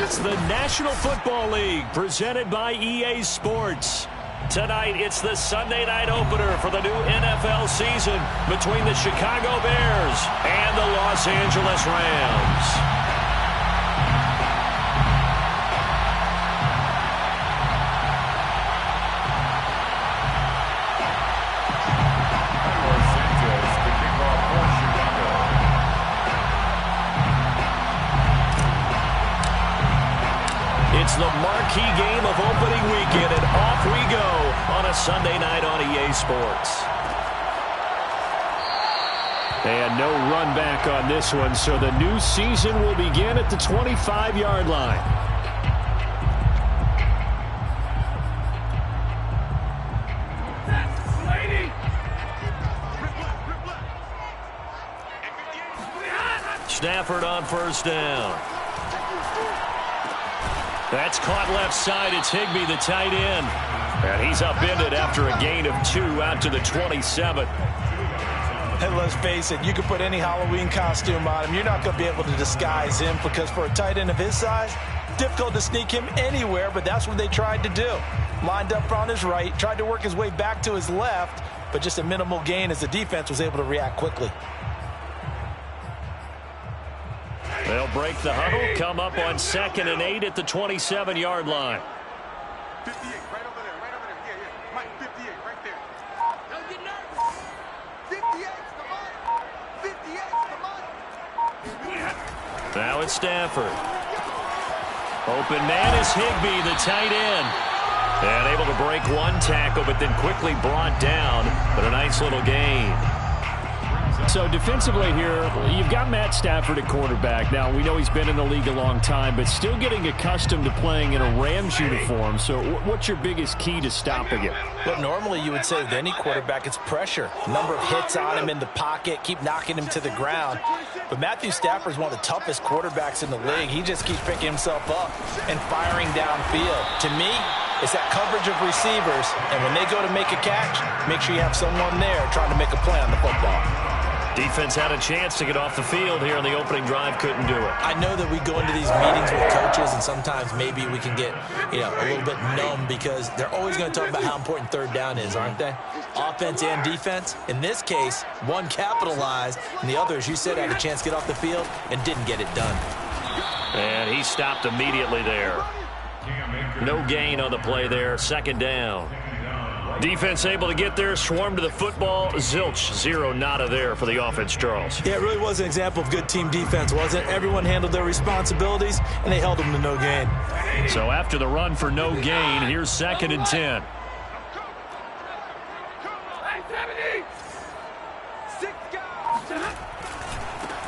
It's the National Football League presented by EA Sports. Tonight, it's the Sunday night opener for the new NFL season between the Chicago Bears and the Los Angeles Rams. It's the marquee game of opening weekend, and off we go on a Sunday night on EA Sports. And no run back on this one, so the new season will begin at the 25-yard line. Stafford on first down. That's caught left side. It's Higbee, the tight end. And he's upended after a gain of 2 out to the 27. And let's face it, you can put any Halloween costume on him. You're not going to be able to disguise him because for a tight end of his size, difficult to sneak him anywhere, but that's what they tried to do. Lined up on his right, tried to work his way back to his left, but just a minimal gain as the defense was able to react quickly. They'll break the huddle, come up on 2nd and 8 at the 27-yard line. 58, right over there, right over there. Yeah. Mike, 58, right there. Don't get nervous. 58's the money. 58's the money. Now it's Stafford. Open man is Higbee, the tight end. And able to break one tackle, but then quickly brought down. But a nice little gain. So defensively here, you've got Matt Stafford at quarterback. Now, we know he's been in the league a long time, but still getting accustomed to playing in a Rams uniform. So what's your biggest key to stopping it? Well, normally you would say with any quarterback, it's pressure. Number of hits on him in the pocket, keep knocking him to the ground. But Matthew Stafford is one of the toughest quarterbacks in the league. He just keeps picking himself up and firing downfield. To me, it's that coverage of receivers, and when they go to make a catch, make sure you have someone there trying to make a play on the football. Defense had a chance to get off the field here in the opening drive, couldn't do it. I know that we go into these meetings with coaches, and sometimes maybe we can get, a little bit numb because they're always going to talk about how important third down is, aren't they? Offense and defense. In this case, one capitalized, and the other, as you said, had a chance to get off the field and didn't get it done. And he stopped immediately there. No gain on the play there, 2nd down. Defense able to get there, swarm to the football. Zilch, 0 nada there for the offense, Charles. Yeah, it really was an example of good team defense, wasn't it? Everyone handled their responsibilities, and they held them to no gain. So after the run for no gain, here's 2nd and 10.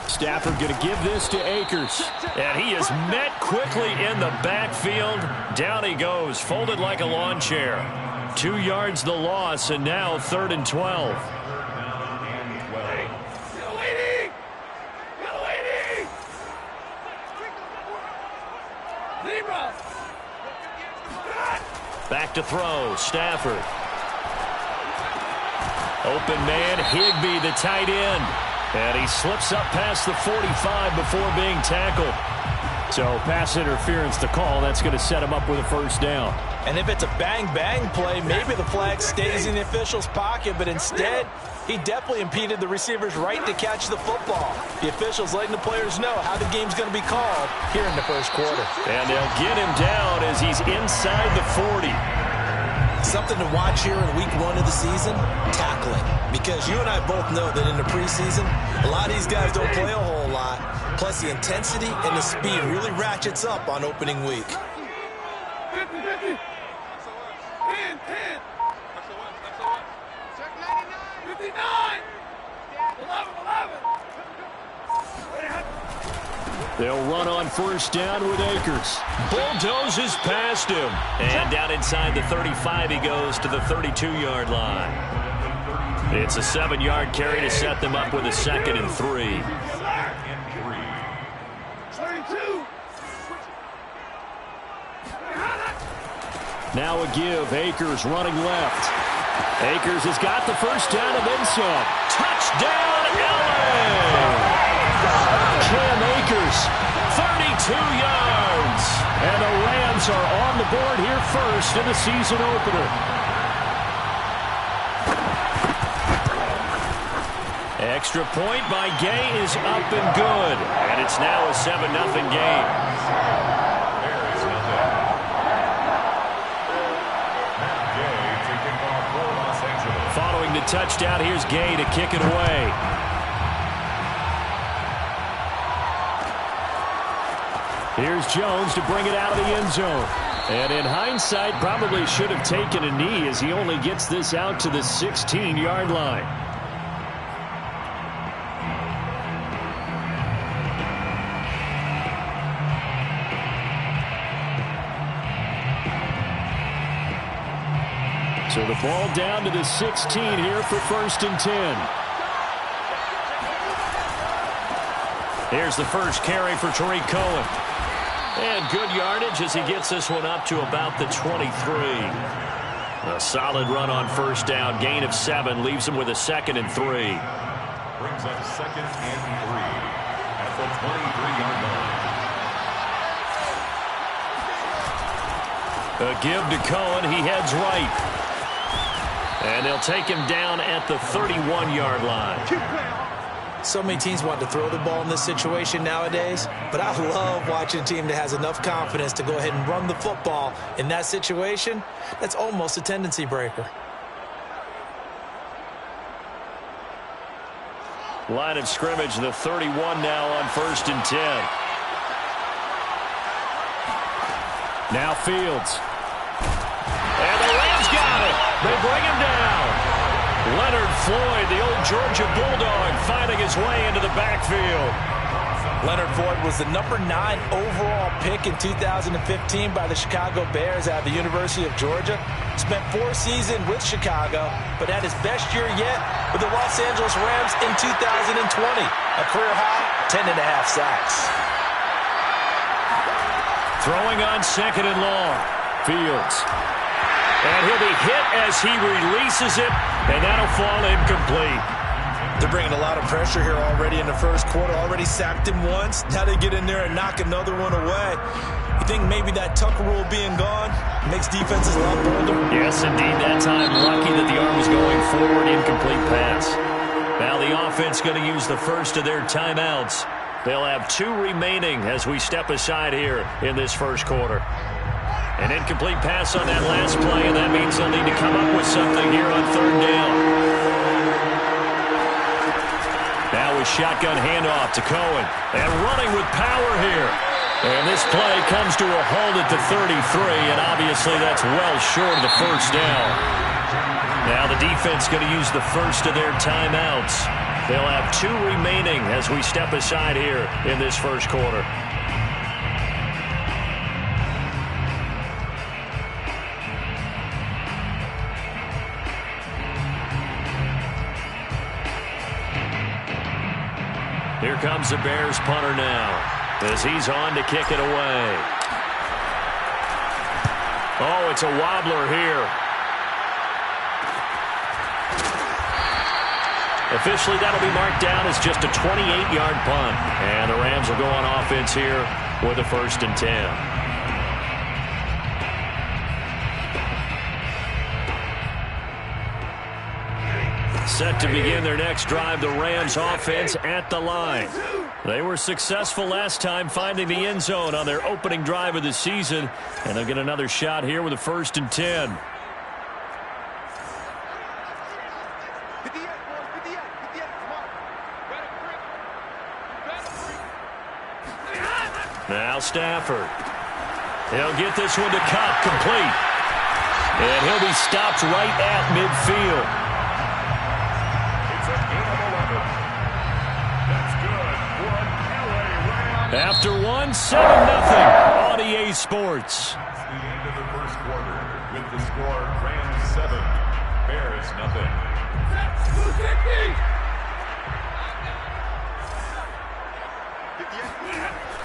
Stafford going to give this to Akers. And he is met quickly in the backfield. Down he goes, folded like a lawn chair. 2 yards the loss, and now 3rd and 12. Back to throw, Stafford. Open man, Higbee, the tight end. And he slips up past the 45 before being tackled. So pass interference the call. That's going to set him up with a 1st down. And if it's a bang-bang play, maybe the flag stays in the official's pocket, but instead, he definitely impeded the receiver's right to catch the football. The officials letting the players know how the game's going to be called here in the 1st quarter. And they'll get him down as he's inside the 40. Something to watch here in week 1 of the season, tackling. Because you and I both know that in the preseason, a lot of these guys don't play a whole lot. Plus, the intensity and the speed really ratchets up on opening week. 50-50. 10. 59. 11. They'll run on 1st down with Akers. Bulldozes past him. And down inside the 35 he goes to the 32-yard line. It's a 7-yard carry to set them up with a 2nd and 3. Now a give. Akers running left. Akers has got the 1st down and then some. Touchdown, LA! Cam Akers, 32 yards. Rams are on the board here first in the season opener. Extra point by Gay is up and good. And it's now a 7-0 game. Following the touchdown, here's Gay to kick it away. Here's Jones to bring it out of the end zone. And in hindsight, probably should have taken a knee as he only gets this out to the 16-yard line. So the ball down to the 16 here for 1st and 10. Here's the first carry for Tariq Cohen. And good yardage as he gets this one up to about the 23. A solid run on 1st down. Gain of 7 leaves him with a 2nd and 3. Brings up 2nd and 3 at the 23-yard line. A give to Cohen. He heads right. And they'll take him down at the 31-yard line. So many teams want to throw the ball in this situation nowadays, but I love watching a team that has enough confidence to go ahead and run the football in that situation. That's almost a tendency breaker. Line of scrimmage, the 31 now on 1st and 10. Now Fields. And the Rams got it. They bring him down. Leonard Floyd, the old Georgia Bulldog, finding his way into the backfield. Leonard Floyd was the number 9 overall pick in 2015 by the Chicago Bears out of the University of Georgia. Spent 4 seasons with Chicago, but had his best year yet with the Los Angeles Rams in 2020. A career high, 10.5 sacks. Throwing on 2nd and long. Fields. And he'll be hit as he releases it, and that'll fall incomplete. They're bringing a lot of pressure here already in the first quarter. Already sacked him once. Now they get in there and knock another one away. You think maybe that Tucker rule being gone makes defenses a lot bolder? Yes, indeed. That time, lucky that the arm was going forward. Incomplete pass. Now the offense going to use the first of their timeouts. They'll have 2 remaining as we step aside here in this first quarter. An incomplete pass on that last play, and that means they'll need to come up with something here on 3rd down. Now a shotgun handoff to Cohen. And running with power here. And this play comes to a halt at the 33, and obviously that's well short of the 1st down. Now the defense going to use the first of their timeouts. They'll have 2 remaining as we step aside here in this first quarter. Here comes the Bears punter now as he's on to kick it away. Oh, it's a wobbler here. Officially, that'll be marked down as just a 28-yard punt. And the Rams will go on offense here with a 1st and 10. Set to begin their next drive, the Rams offense at the line. They were successful last time finding the end zone on their opening drive of the season, and they'll get another shot here with a 1st and 10. Now Stafford. He'll get this one to Kupp, complete. And he'll be stopped right at midfield. After 1, 7-0 on EA Sports. That's the end of the first quarter with the score Rams 7, Bears nothing.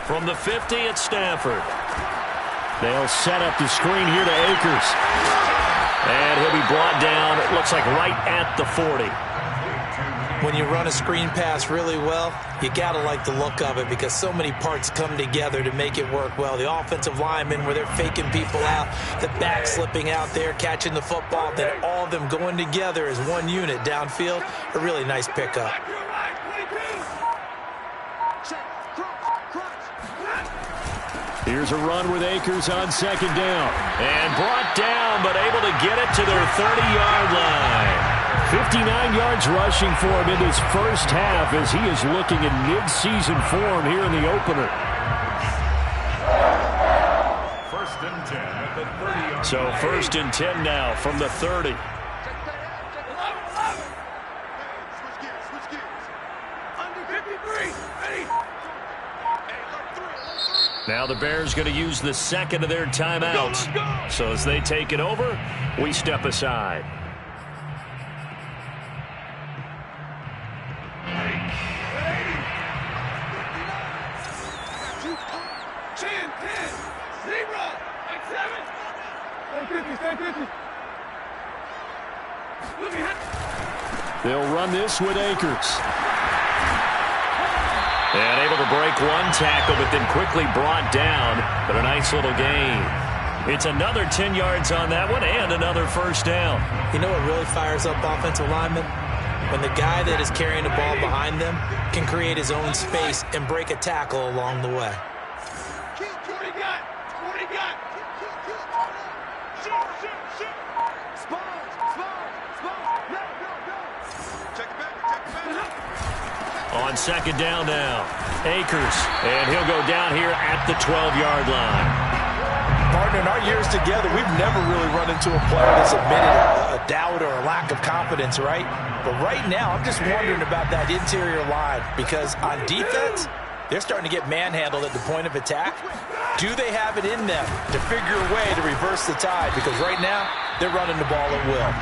From the 50 at Stafford. They'll set up the screen here to Akers. And he'll be brought down, it looks like right at the 40. When you run a screen pass really well, you got to like the look of it because so many parts come together to make it work well. The offensive linemen, where they're faking people out, the back slipping out there, catching the football, then all of them going together as one unit downfield. A really nice pickup. Here's a run with Akers on second down. And brought down, but able to get it to their 30-yard line. 59 yards rushing for him in his first half as he is looking in mid-season form here in the opener. First and 10 at the 30-yard So line. first and 10 now from the 30. Switch gears. Under 53. Ready? Now the Bears going to use the second of their timeouts. So as they take it over, we step aside. They'll run this with Akers. And able to break one tackle, but then quickly brought down. But a nice little gain. It's another 10 yards on that one and another first down. You know what really fires up offensive linemen? When the guy that is carrying the ball behind them can create his own space and break a tackle along the way. On second down now, Akers. And he'll go down here at the 12-yard line. Partner, in our years together, we've never really run into a player that's admitted a doubt or a lack of confidence, right? But right now, I'm just wondering about that interior line because on defense, they're starting to get manhandled at the point of attack. Do they have it in them to figure a way to reverse the tide? Because right now, they're running the ball at will.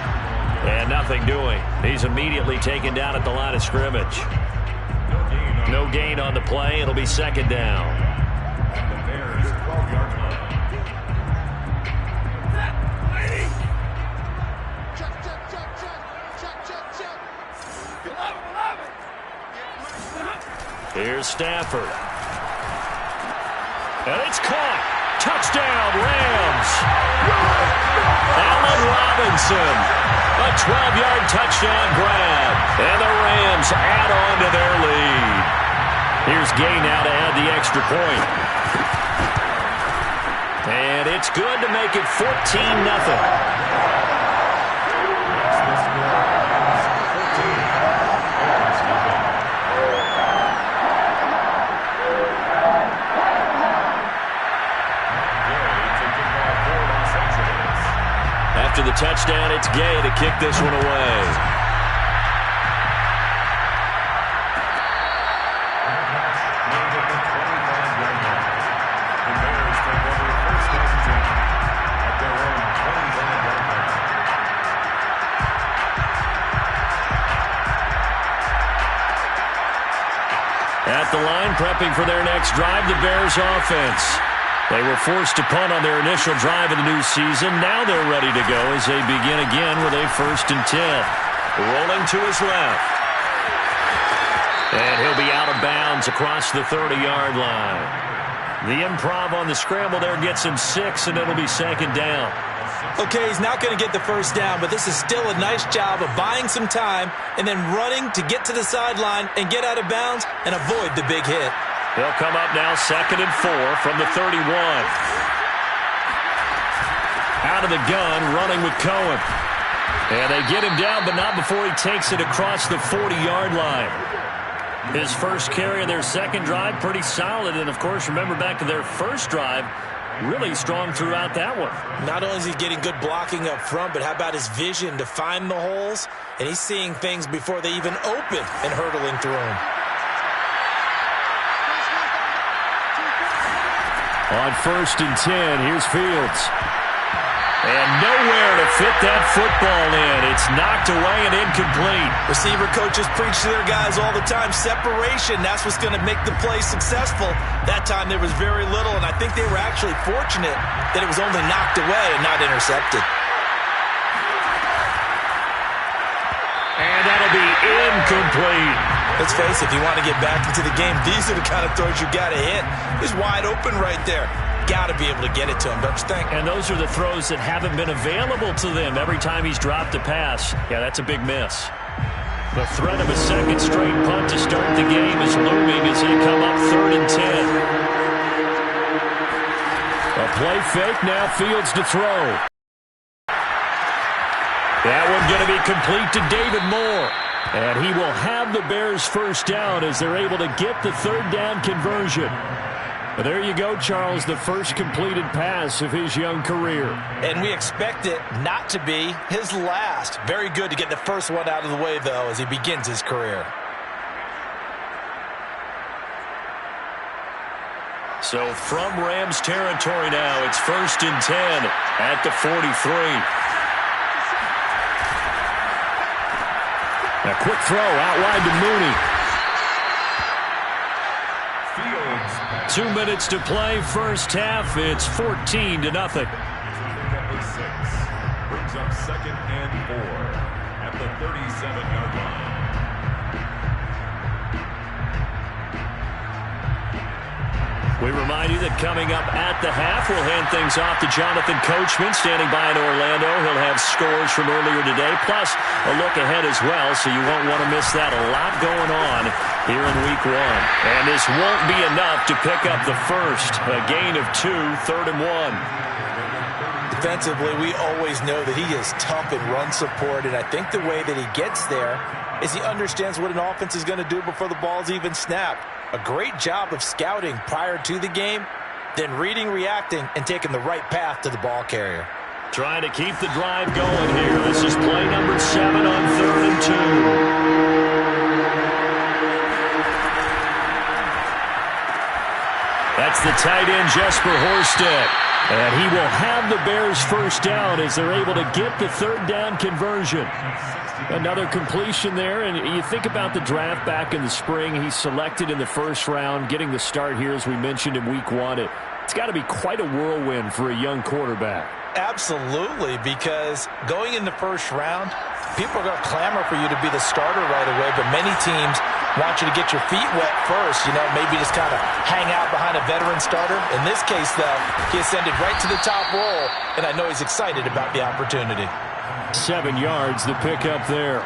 And nothing doing. He's immediately taken down at the line of scrimmage. No gain on the play. It'll be second down. At the Bears' 12-yard line. Here's Stafford. And it's caught. Touchdown, Rams. Allen Robinson. A 12-yard touchdown grab. And the Rams add on to their lead. Here's Gay now to add the extra point. And it's good to make it 14-0. After the touchdown, it's Gay to kick this one away. At the line, prepping for their next drive, the Bears offense. They were forced to punt on their initial drive of the new season. Now they're ready to go as they begin again with a 1st and 10. Rolling to his left. And he'll be out of bounds across the 30-yard line. The improv on the scramble there gets him 6, and it'll be second down. Okay, he's not going to get the first down, but this is still a nice job of buying some time and then running to get to the sideline and get out of bounds and avoid the big hit. They'll come up now 2nd and 4 from the 31. Out of the gun, running with Cohen. And they get him down, but not before he takes it across the 40-yard line. His first carry of their second drive, pretty solid. And, of course, remember back to their first drive, really strong throughout that one. Not only is he getting good blocking up front, but how about his vision to find the holes? And he's seeing things before they even open and hurtling through them. On 1st and 10, here's Fields. And nowhere to fit that football in. It's knocked away and incomplete. Receiver coaches preach to their guys all the time. Separation, that's what's going to make the play successful. That time there was very little, and I think they were actually fortunate that it was only knocked away and not intercepted. And that'll be incomplete. Let's face it, if you want to get back into the game, these are the kind of throws you got to hit. He's wide open right there. Got to be able to get it to him, don't you think? And those are the throws that haven't been available to them every time he's dropped a pass. Yeah, that's a big miss. The threat of a second straight punt to start the game is looming as they come up 3rd and 10. A play fake, now Fields to throw. That one going to be complete to David Moore. And he will have the Bears first down as they're able to get the 3rd down conversion. But there you go, Charles, the first completed pass of his young career. And we expect it not to be his last. Very good to get the first one out of the way, though, as he begins his career. So from Rams territory now, it's 1st and 10 at the 43. A quick throw out wide to Mooney. 2 minutes to play, first half. It's 14-0. Number 6 brings up 2nd and 4 at the 37-yard line. We remind you that coming up at the half, we'll hand things off to Jonathan Coachman, standing by in Orlando. He'll have scores from earlier today, plus a look ahead as well, so you won't want to miss that. A lot going on here in Week 1. And this won't be enough to pick up the first. A gain of 2, 3rd and 1. Defensively, we always know that he is tough in run support, and I think the way that he gets there is he understands what an offense is going to do before the ball's even snapped. A great job of scouting prior to the game, then reading, reacting, and taking the right path to the ball carrier. Trying to keep the drive going here. This is play number 7 on 3rd and 2. That's the tight end, Jesper Horsted. And he will have the Bears first down as they're able to get the 3rd down conversion. Another completion there, and you think about the draft back in the spring. He's selected in the first round, getting the start here, as we mentioned, in Week 1. It's got to be quite a whirlwind for a young quarterback. Absolutely, because going in the first round, people are going to clamor for you to be the starter right away, but many teams want you to get your feet wet first, maybe just kind of hang out behind a veteran starter. In this case, though, he ascended right to the top roll, and I know he's excited about the opportunity. 7 yards, the pickup there.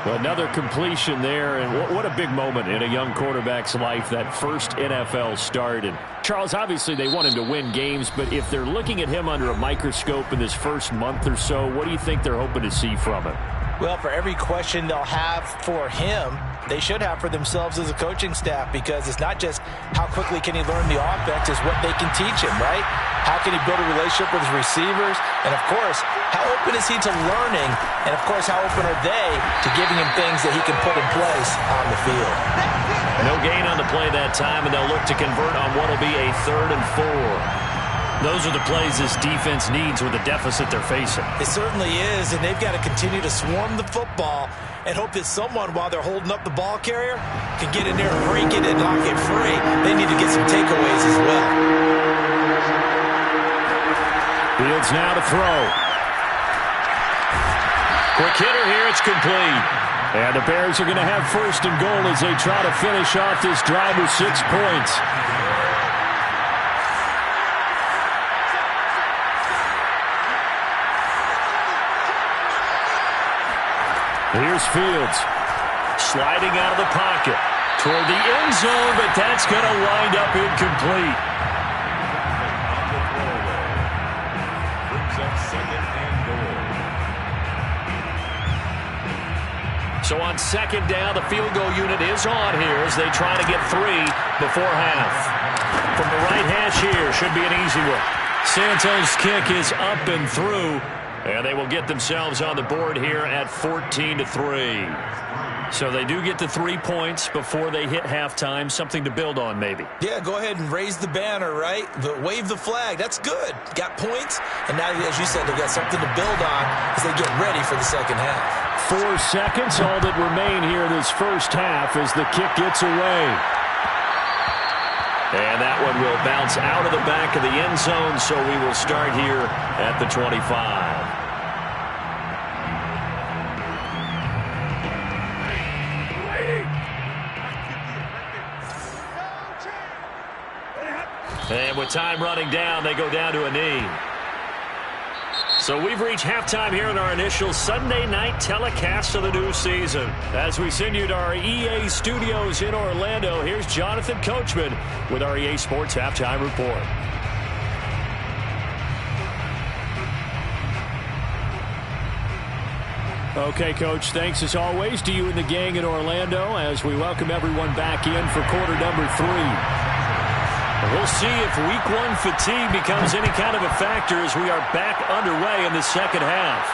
Another completion there, and what a big moment in a young quarterback's life, that first NFL start. And Charles, obviously they want him to win games, but if they're looking at him under a microscope in this first month or so, what do you think they're hoping to see from him? Well, for every question they'll have for him, they should have for themselves as a coaching staff, because it's not just how quickly can he learn the offense, it's what they can teach him, right? How can he build a relationship with his receivers? And, of course, how open is he to learning? And, of course, how open are they to giving him things that he can put in place on the field? No gain on the play that time, and they'll look to convert on what will be a 3rd and 4. Those are the plays this defense needs with the deficit they're facing. It certainly is, and they've got to continue to swarm the football and hope that someone, while they're holding up the ball carrier, can get in there and break it and knock it free. They need to get some takeaways as well. Fields now to throw. Quick hitter here, it's complete. And the Bears are going to have 1st and goal as they try to finish off this drive with 6 points. Here's Fields, sliding out of the pocket toward the end zone, but that's going to wind up incomplete. Brings up 2nd and goal. So on 2nd down, the field goal unit is on here as they try to get 3 before half. From the right hash here, should be an easy one. Santos' kick is up and through. And they will get themselves on the board here at 14-3. So they do get the 3 points before they hit halftime. Something to build on, maybe. Yeah, go ahead and raise the banner, right? Wave the flag. That's good. Got points. And now, as you said, they've got something to build on as they get ready for the second half. 4 seconds, all that remain here in this first half as the kick gets away. And that one will bounce out of the back of the end zone, so we will start here at the 25. And with time running down, they go down to a knee. So we've reached halftime here in our initial Sunday night telecast of the new season. As we send you to our EA studios in Orlando, here's Jonathan Coachman with our EA Sports Halftime Report. Okay, Coach, thanks as always to you and the gang in Orlando as we welcome everyone back in for quarter number 3. We'll see if week 1 fatigue becomes any kind of a factor as we are back underway in the second half.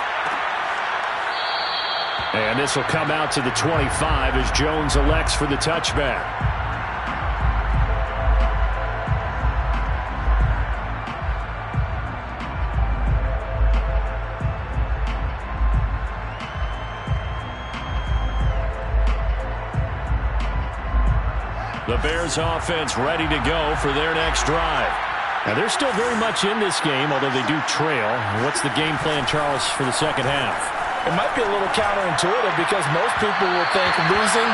And this will come out to the 25 as Jones elects for the touchback. The Bears offense ready to go for their next drive. Now, they're still very much in this game, although they do trail. What's the game plan, Charles, for the second half? It might be a little counterintuitive because most people will think losing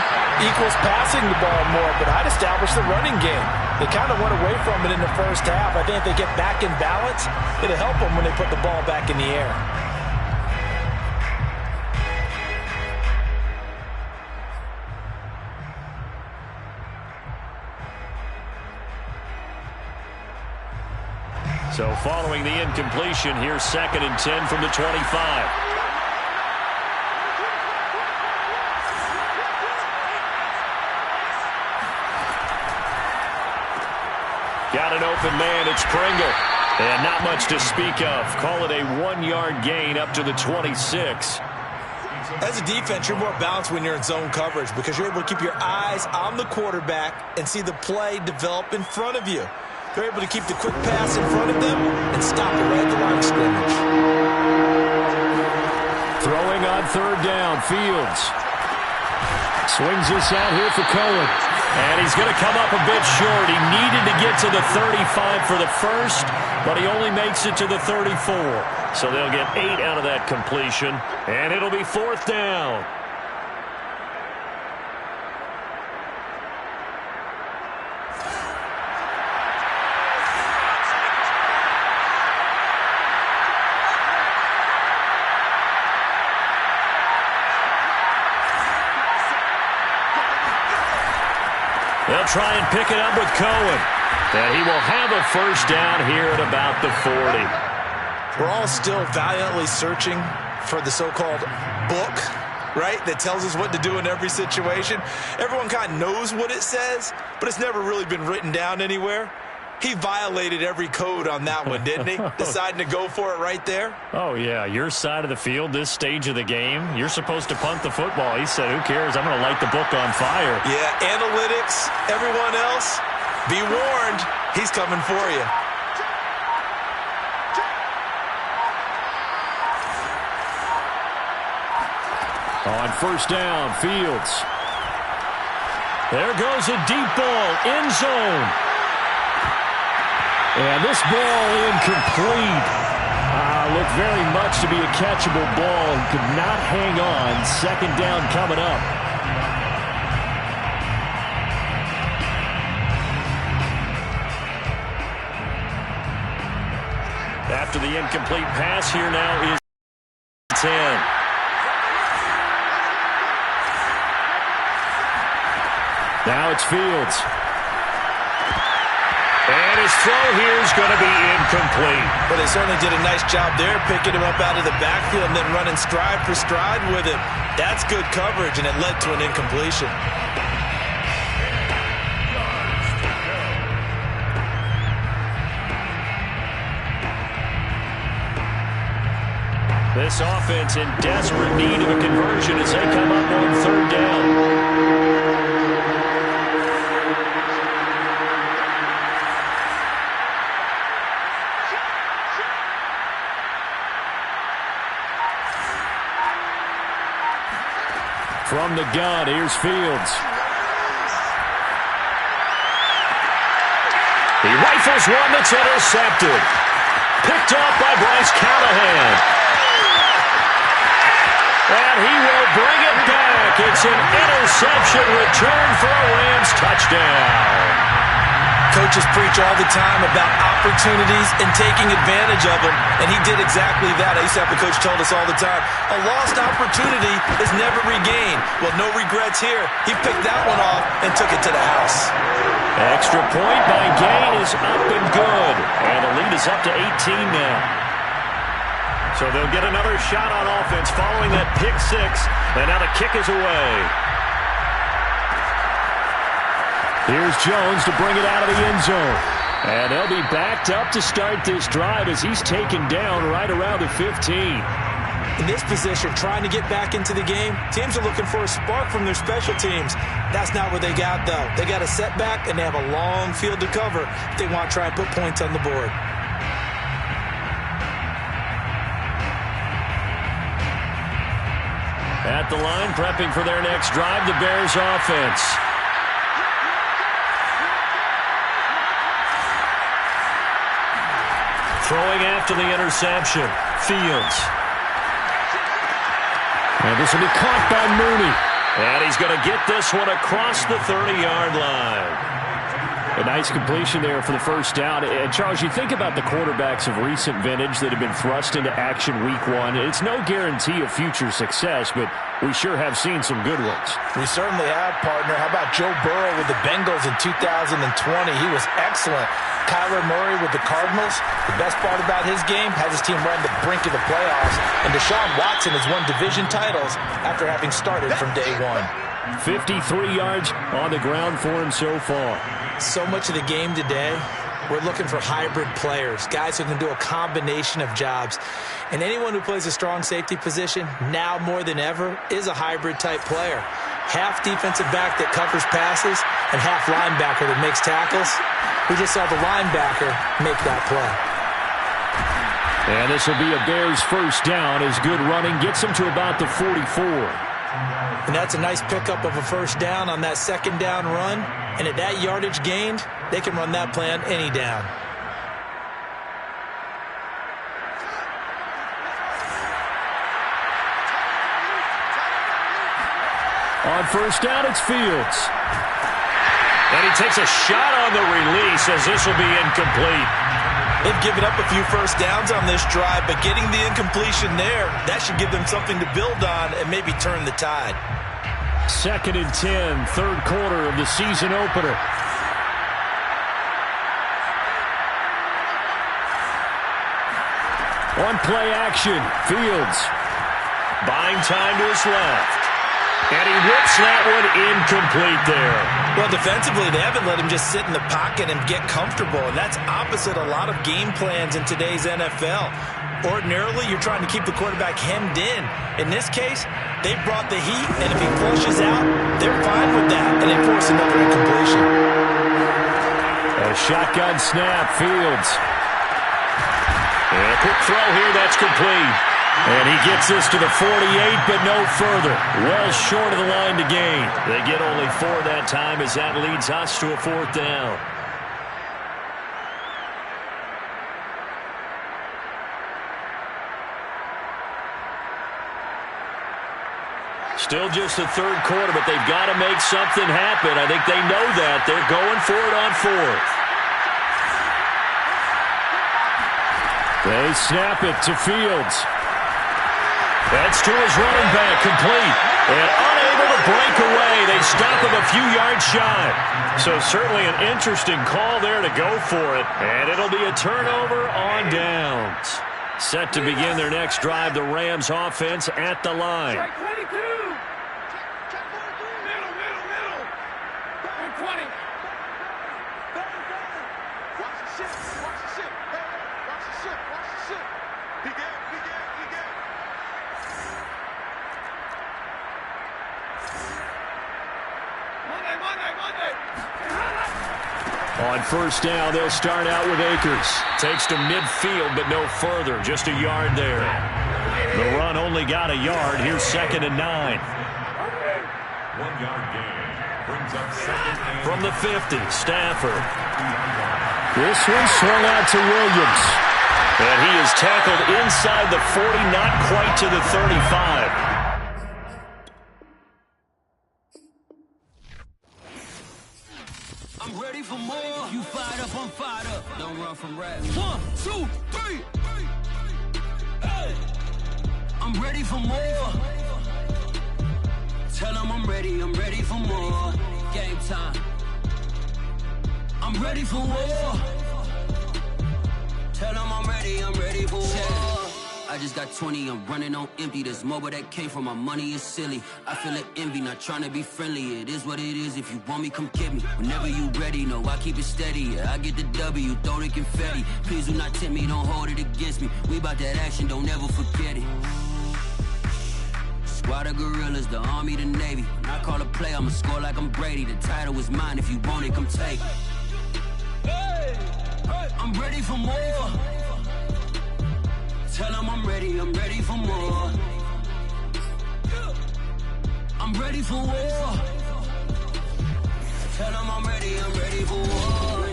equals passing the ball more, but I'd establish the running game. They kind of went away from it in the first half. I think if they get back in balance, it'll help them when they put the ball back in the air. So following the incompletion, here's 2nd and 10 from the 25. Got an open man, it's Pringle. And not much to speak of. Call it a 1-yard gain up to the 26. As a defense, you're more balanced when you're in zone coverage because you're able to keep your eyes on the quarterback and see the play develop in front of you. They're able to keep the quick pass in front of them and stop it right at the line of scrimmage. Throwing on 3rd down, Fields. Swings this out here for Cohen. And he's going to come up a bit short. He needed to get to the 35 for the first, but he only makes it to the 34. So they'll get 8 out of that completion, and it'll be 4th down. They'll try and pick it up with Cohen. And he will have a first down here at about the 40. We're all still valiantly searching for the so-called book, right, that tells us what to do in every situation. Everyone kind of knows what it says, but it's never really been written down anywhere. He violated every code on that one, didn't he? Deciding to go for it right there. Oh, yeah. Your side of the field, this stage of the game, you're supposed to punt the football. He said, who cares? I'm going to light the book on fire. Yeah, analytics, everyone else, be warned. He's coming for you. On 1st down, Fields. There goes a deep ball, end zone. And this ball incomplete. Looked very much to be a catchable ball and could not hang on. 2nd down coming up. After the incomplete pass, here now is 10. Now it's Fields. And his throw here is going to be incomplete. Well, they certainly did a nice job there, picking him up out of the backfield and then running stride for stride with him. That's good coverage, and it led to an incompletion. This offense in desperate need of a conversion as they come up on 3rd down. From the gun, here's Fields. He rifles one that's intercepted. Picked up by Bryce Callahan. And he will bring it back. It's an interception return for a Rams touchdown. coaches preach all the time about opportunities and taking advantage of them, and he did exactly that. I used to have the coach told us all the time, a lost opportunity is never regained. Well, no regrets here. He picked that one off and took it to the house. Extra point by Gain is up and good. And the lead is up to 18 now. So they'll get another shot on offense following that pick six. And now the kick is away. Here's Jones to bring it out of the end zone. And they'll be backed up to start this drive as he's taken down right around the 15. In this position, trying to get back into the game, teams are looking for a spark from their special teams. That's not what they got, though. They got a setback, and they have a long field to cover if they want to try and put points on the board. At the line, prepping for their next drive, the Bears offense. Throwing after the interception, Fields. And this will be caught by Mooney. And he's going to get this one across the 30-yard line. A nice completion there for the first down. And Charles, you think about the quarterbacks of recent vintage that have been thrust into action week one. It's no guarantee of future success, but we sure have seen some good ones. We certainly have, partner. How about Joe Burrow with the Bengals in 2020? He was excellent. Kyler Murray with the Cardinals. The best part about his game, has his team right on the brink of the playoffs. And Deshaun Watson has won division titles after having started from day one. 53 yards on the ground for him so far. So much of the game today, we're looking for hybrid players, guys who can do a combination of jobs. And anyone who plays a strong safety position, now more than ever, is a hybrid-type player. Half defensive back that covers passes and half linebacker that makes tackles. We just saw the linebacker make that play. And this will be a Bears first down as good running gets them to about the 44. And that's a nice pickup of a first down on that second down run. And at that yardage gained, they can run that play on any down. On first down, it's Fields. And he takes a shot on the release as this will be incomplete. They've given up a few first downs on this drive, but getting the incompletion there, that should give them something to build on and maybe turn the tide. 2nd and 10, third quarter of the season opener. On play action, Fields. Buying time to his left. And he whips that one incomplete there. Well, defensively, they haven't let him just sit in the pocket and get comfortable, and that's opposite a lot of game plans in today's NFL. Ordinarily, you're trying to keep the quarterback hemmed in. In this case, they brought the heat, and if he flushes out, they're fine with that, and they force another incompletion. A shotgun snap, Fields. And a quick throw here, that's complete. And he gets this to the 48, but no further. Well short of the line to gain. They get only 4 that time as that leads us to a 4th down. Still just the third quarter, but they've got to make something happen. I think they know that. They're going for it on 4th. They snap it to Fields. That's to his running back, complete. And unable to break away. They stop him a few yards shy. So certainly an interesting call there to go for it. And it'll be a turnover on downs. Set to begin their next drive, the Rams offense at the line. On first down, they'll start out with Akers. Takes to midfield, but no further. Just a yard there. The run only got a yard. Here's 2nd and 9. 1 yard gain brings up 2nd and from the 50, Stafford. This one swung out to Williams. And he is tackled inside the 40, not quite to the 35. I'm ready for more. You fired run from rap. 1, 2, 3. Hey. I'm ready for more. Tell them I'm ready for more. Game time. I'm ready for war. Tell them I'm ready for war. I just got 20, I'm running on empty. This mobile that came from my money is silly. I feel like envy, not trying to be friendly. It is what it is, if you want me, come get me. Whenever you ready, no, I keep it steady. Yeah, I get the W, throw the confetti. Please do not tempt me, don't hold it against me. We bout that action, don't ever forget it. Squad of gorillas, the army, the navy. When I call a play, I'ma score like I'm Brady. The title is mine, if you want it, come take it. I'm ready for more. Tell them I'm ready for more. I'm ready for war. Tell them I'm ready for war.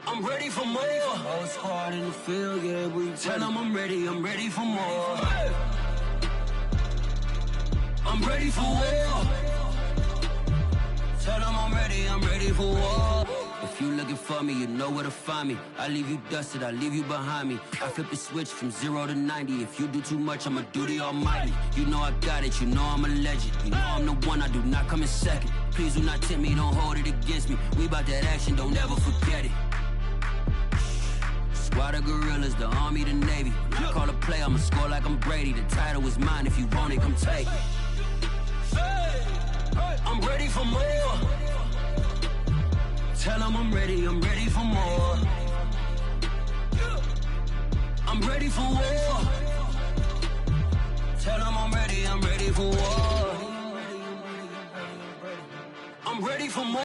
I'm ready for more. Oh, it's hard in the field, yeah, we tell them I'm ready for more. I'm ready for war. Tell them I'm ready for war. If you looking for me, you know where to find me. I leave you dusted, I leave you behind me. I flip the switch from 0 to 90. If you do too much, I'ma do the almighty. You know I got it, you know I'm a legend. You know I'm the one, I do not come in second. Please do not tempt me, don't hold it against me. We bout that action, don't ever forget it. Squad of gorillas, the army, the navy. When I call a play, I'ma score like I'm Brady. The title is mine, if you want it, come take it. I'm ready for more. Tell them I'm ready for more. I'm ready for war. Tell them I'm ready for war. I'm ready for more.